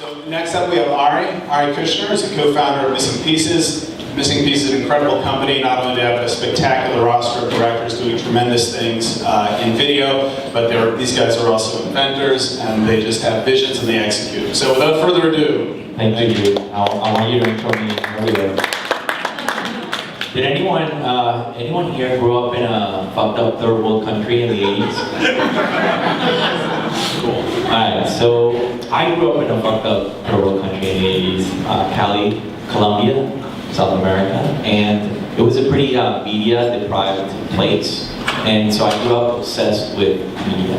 So next up we have Ari Kuschnir is the co-founder of Missing Pieces. Missing Pieces is an incredible company. Not only do they have a spectacular roster of directors doing tremendous things in video, but these guys are also inventors, and they just have visions and they execute. So without further ado, thank you. I want you to intro me earlier. Did anyone here grow up in a fucked up third world country in the 80s? Cool. Alright, so I grew up in a fucked up third world country in the 80s, Cali, Colombia, South America, and it was a pretty media deprived place, and so I grew up obsessed with media.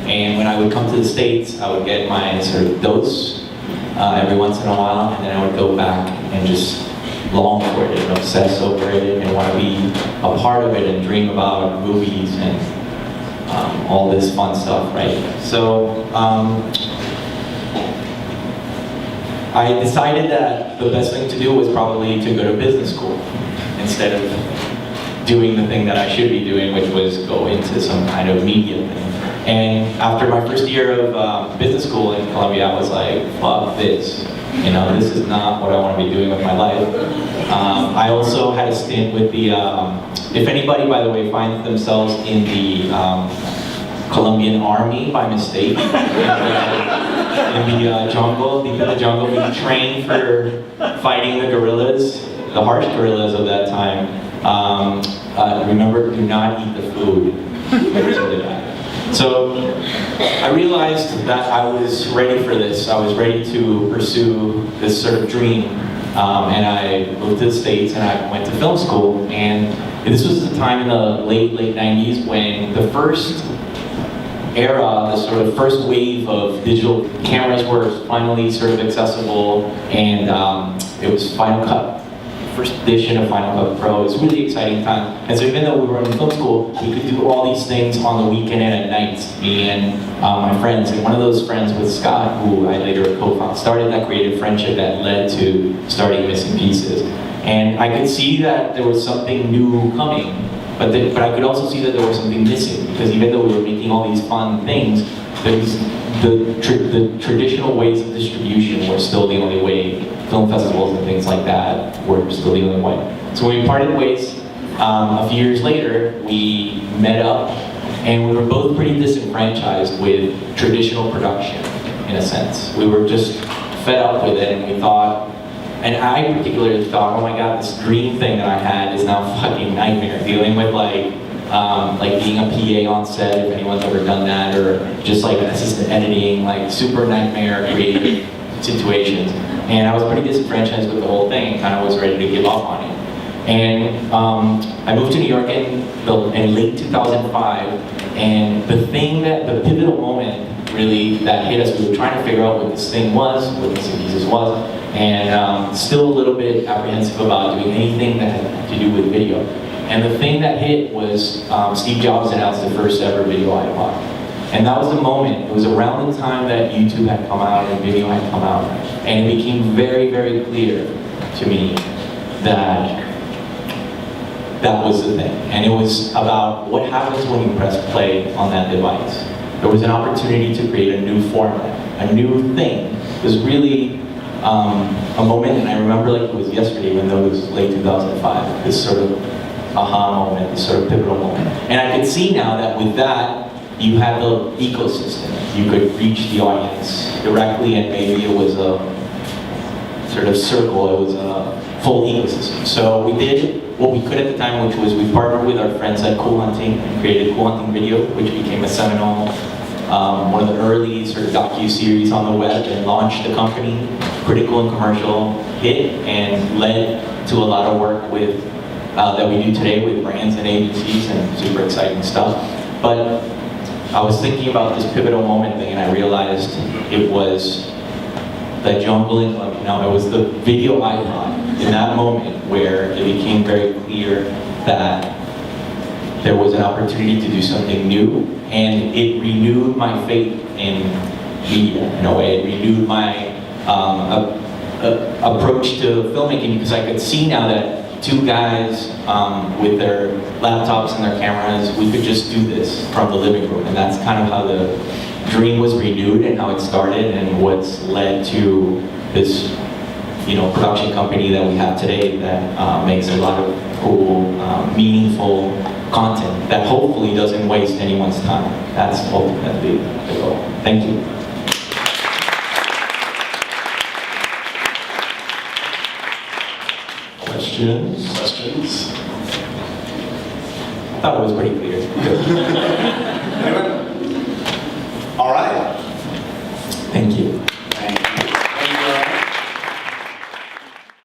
And when I would come to the States, I would get my sort of dose every once in a while, and then I would go back and just long for it and obsess over it and want to be a part of it and dream about movies and all this fun stuff, right? So I decided that the best thing to do was probably to go to business school instead of doing the thing that I should be doing, which was go into some kind of media thing. And after my first year of business school in Colombia, I was like, fuck this. You know, this is not what I want to be doing with my life. I also had a stint with the, if anybody, by the way, finds themselves in the Colombian army by mistake, in the jungle, deep in the jungle, being trained for fighting the guerrillas, the harsh guerrillas of that time, remember, do not eat the food. So I realized that I was ready for this. I was ready to pursue this sort of dream. And I moved to the States and I went to film school. And this was the time in the late 90s when the first era, the sort of first wave of digital cameras were finally sort of accessible. And it was Final Cut. First edition of Final Cut Pro. It was a really exciting time. And so even though we were in film school, we could do all these things on the weekend and at night, me and my friends. And one of those friends was Scott, who I later co-founded, started that creative friendship that led to starting Missing Pieces. And I could see that there was something new coming, but I could also see that there was something missing, because even though we were making all these fun things, the traditional ways of distribution were still the only way. Film festivals and things like that were still the only way. So when we parted ways, a few years later, we met up, and we were both pretty disenfranchised with traditional production, in a sense. We were just fed up with it, and we thought, and I particularly thought, oh my god, this dream thing that I had is now a fucking nightmare, dealing with like being a PA on set, if anyone's ever done that, or just like assistant editing, like super nightmare creative situations. And I was pretty disenfranchised with the whole thing and kind of was ready to give up on it. And I moved to New York in late 2005, and the pivotal moment really that hit us, we were trying to figure out what this thing was, what Missing Pieces was, and still a little bit apprehensive about doing anything that had to do with video. And the thing that hit was Steve Jobs announced the first ever video iPod. And that was the moment. It was around the time that YouTube had come out and video had come out. And it became very, very clear to me that that was the thing. And it was about what happens when you press play on that device. There was an opportunity to create a new format, a new thing. It was really a moment, and I remember like it was yesterday, even though it was late 2005, this sort of aha moment, this sort of pivotal moment. And I could see now that with that, you had the ecosystem. You could reach the audience directly, and maybe it was a sort of circle, it was a full ecosystem. So we did what we could at the time, which was we partnered with our friends at Cool Hunting and created Cool Hunting Video, which became a seminal, one of the early sort of docu-series on the web, and launched the company, critical and commercial hit, and led to a lot of work with that we do today with brands and agencies and super exciting stuff. But I was thinking about this pivotal moment thing, and I realized it was the jungle in Colombia. Now, it was the video iPod in that moment where it became very clear that there was an opportunity to do something new, and it renewed my faith in media in a way. It renewed my approach to filmmaking, because I could see now that two guys with their laptops and their cameras, we could just do this from the living room, and that's kind of how the dream was renewed and how it started and what's led to this, production company that we have today that makes a lot of cool, meaningful content that hopefully doesn't waste anyone's time. That's ultimately the goal. Thank you. Questions? Questions? I thought it was pretty clear. Anyone? All right.